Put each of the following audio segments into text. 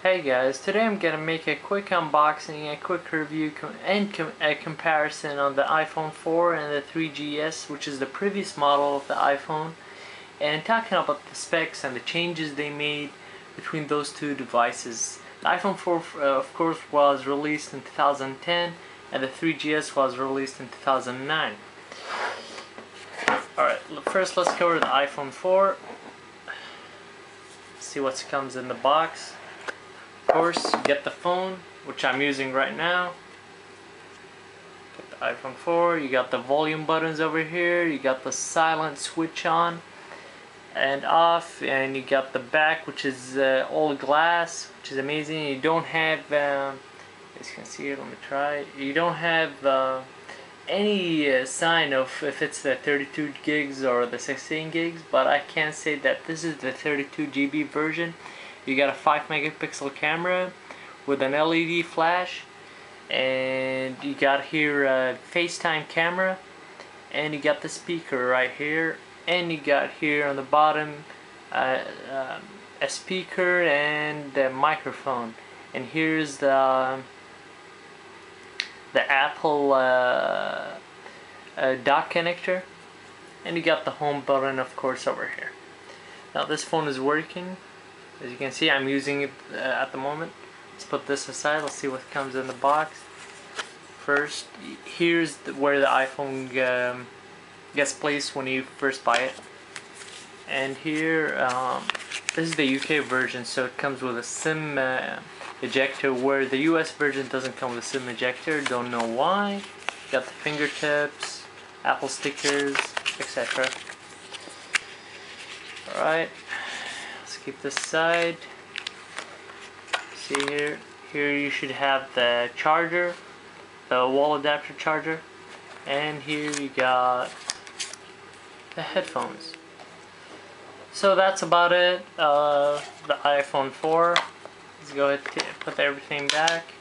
Hey guys, today I'm gonna make a quick unboxing, a quick review and a comparison on the iPhone 4 and the 3GS, which is the previous model of the iPhone, and talking about the specs and the changes they made between those two devices. The iPhone 4 of course was released in 2010 and the 3GS was released in 2009. Alright, first let's cover the iPhone 4. See what comes in the box. Of course, you get the phone, which I'm using right now. Get the iPhone 4, you got the volume buttons over here, you got the silent switch on and off, and you got the back, which is all glass, which is amazing. You don't have, as you can see here, let me try. You don't have any sign of if it's the 32 gigs or the 16 gigs, but I can say that this is the 32 GB version. You got a 5 megapixel camera with an LED flash, and you got here a FaceTime camera, and you got the speaker right here, and you got here on the bottom a speaker and a microphone, and here's the Apple dock connector, and you got the home button of course over here. Now this phone is working. As you can see, I'm using it at the moment. Let's put this aside. Let's see what comes in the box. First, here's where the iPhone gets placed when you first buy it. And here, this is the UK version, so it comes with a SIM ejector, where the US version doesn't come with a SIM ejector. Don't know why. Got the fingertips, Apple stickers, etc. Alright. Keep this aside. See here you should have the charger, the wall adapter charger, and here you got the headphones. So that's about it. The iPhone 4. Let's go ahead and put everything back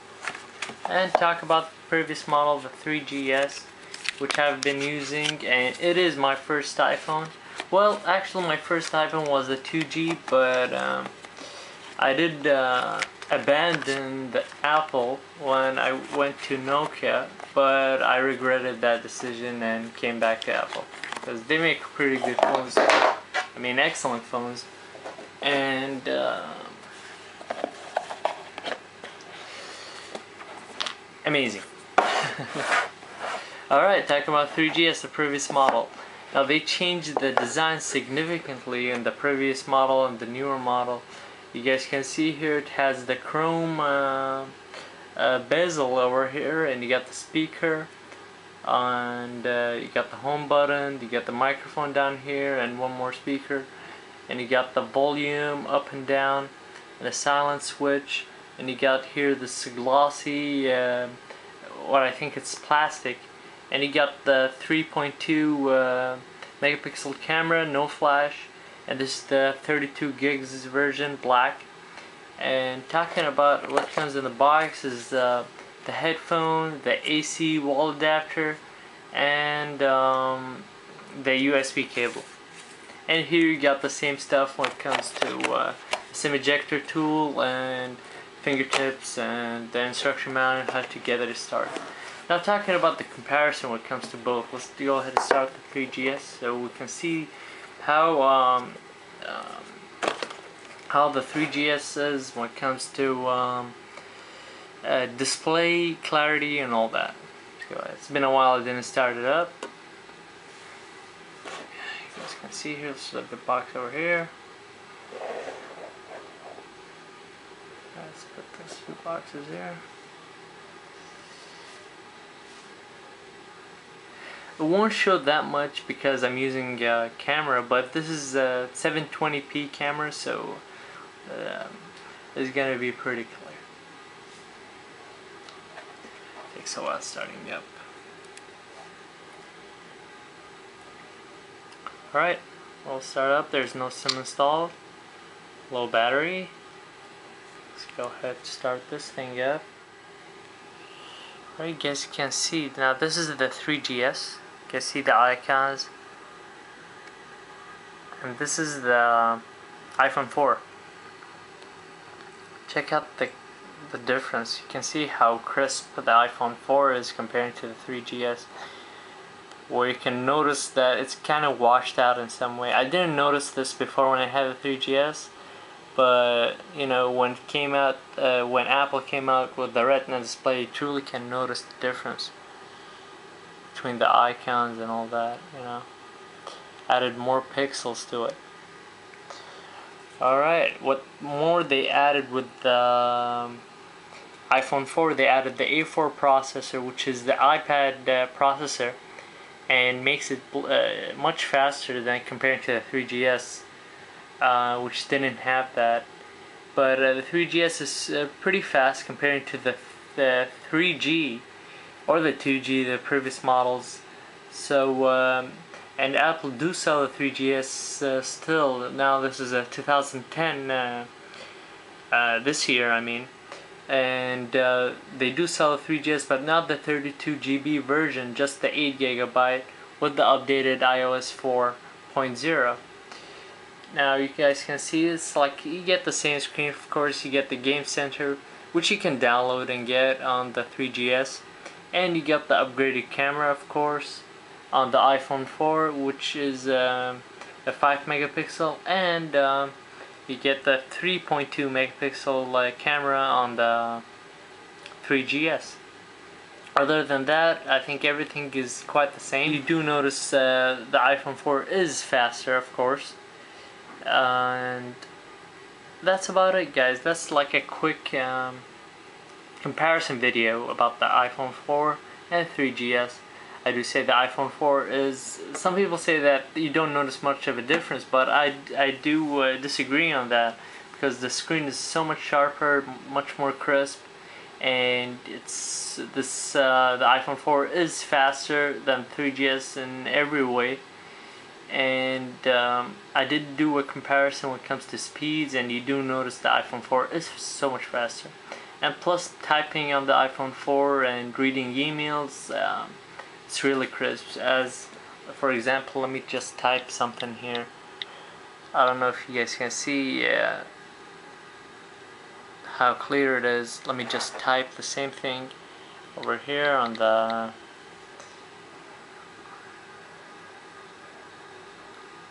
and talk about the previous model, the 3GS, which I've been using, and it is my first iPhone. Well, actually my first iPhone was the 2G, but I did abandon the Apple when I went to Nokia, but I regretted that decision and came back to Apple, because they make pretty good phones. I mean, excellent phones. And amazing. Alright, talking about 3GS, the previous model. Now they changed the design significantly in the previous model and the newer model. You guys can see here it has the chrome bezel over here, and you got the speaker, and you got the home button, you got the microphone down here, and one more speaker, and you got the volume up and down, and a silent switch, and you got here this glossy, what I think it's plastic. And you got the 3.2 megapixel camera, no flash, and this is the 32 gigs version, black. And talking about what comes in the box is the headphone, the AC wall adapter, and the USB cable. And here you got the same stuff when it comes to SIM ejector tool and fingertips and the instruction manual on how to get it started. Now talking about the comparison when it comes to both, let's go ahead and start with the 3GS so we can see how the 3GS is when it comes to display clarity and all that. So it's been a while I didn't start it up. You guys can see here, let's flip the box over here. Let's put those two boxes here. It won't show that much because I'm using a camera, but this is a 720p camera, so it's gonna be pretty clear. Takes a while starting up. Alright, we'll start up. There's no SIM installed. Low battery. Let's go ahead and start this thing up. Alright, you guys can see now this is the 3GS. You can see the icons, and this is the iPhone 4. Check out the difference. You can see how crisp the iPhone 4 is compared to the 3GS, where you can notice that it's kind of washed out in some way. I didn't notice this before when I had the 3GS, but you know, when it came out, when Apple came out with the Retina display, you truly can notice the difference between the icons and all that. You know, added more pixels to it. Alright, what more they added with the iPhone 4, they added the A4 processor, which is the iPad processor, and makes it much faster than compared to the 3GS, which didn't have that. But the 3GS is pretty fast compared to the 3G or the 2G, the previous models. So and Apple do sell the 3GS still. Now this is a 2010 this year, I mean, and they do sell the 3GS, but not the 32 GB version, just the 8 GB with the updated iOS 4.0. Now you guys can see it's like you get the same screen. Of course, you get the Game Center, which you can download and get on the 3GS, and you get the upgraded camera, of course, on the iPhone 4, which is a 5 megapixel, and you get the 3.2 megapixel camera on the 3GS. Other than that, I think everything is quite the same. You do notice the iPhone 4 is faster, of course, and that's about it, guys. That's like a quick comparison video about the iPhone 4 and 3GS. I do say the iPhone 4 is, some people say that you don't notice much of a difference, but I do disagree on that, because the screen is so much sharper, much more crisp, and it's the iPhone 4 is faster than 3GS in every way. And I did do a comparison when it comes to speeds, and you do notice the iPhone 4 is so much faster. And plus, typing on the iPhone 4 and reading emails, it's really crisp. As for example, let me just type something here. I don't know if you guys can see how clear it is. Let me just type the same thing over here on the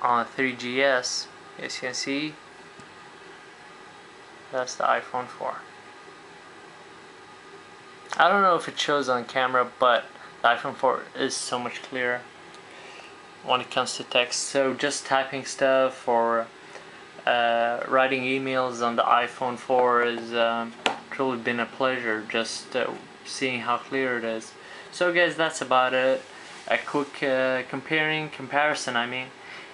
3GS. As you can see, that's the iPhone 4. I don't know if it shows on camera, but the iPhone 4 is so much clearer when it comes to text. So just typing stuff or writing emails on the iPhone 4 is truly been a pleasure, just seeing how clear it is. So guys, that's about it. A quick comparison, I mean,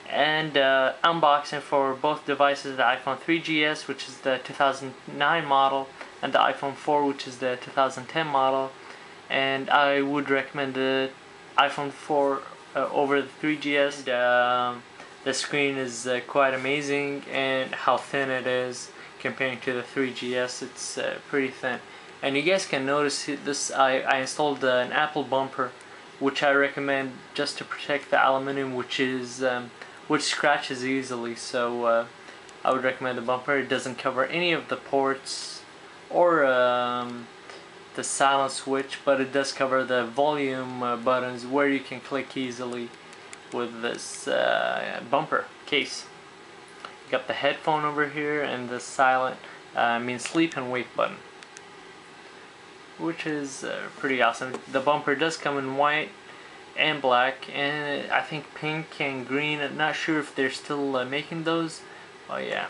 and unboxing for both devices, the iPhone 3GS, which is the 2009 model, and the iPhone 4, which is the 2010 model. And I would recommend the iPhone 4 over the 3GS. The screen is quite amazing, and how thin it is comparing to the 3GS. It's pretty thin. And you guys can notice this. I installed an Apple bumper, which I recommend just to protect the aluminum, which scratches easily. So I would recommend the bumper. It doesn't cover any of the ports or the silent switch, but it does cover the volume buttons, where you can click easily with this bumper case. You got the headphone over here and the silent, sleep and wake button, which is pretty awesome. The bumper does come in white and black, and I think pink and green. I'm not sure if they're still making those. Oh yeah.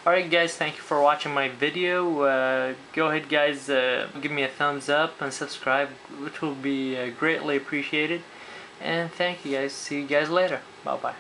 Alright guys, thank you for watching my video. Go ahead guys, give me a thumbs up and subscribe, which will be greatly appreciated. And thank you guys. See you guys later. Bye bye.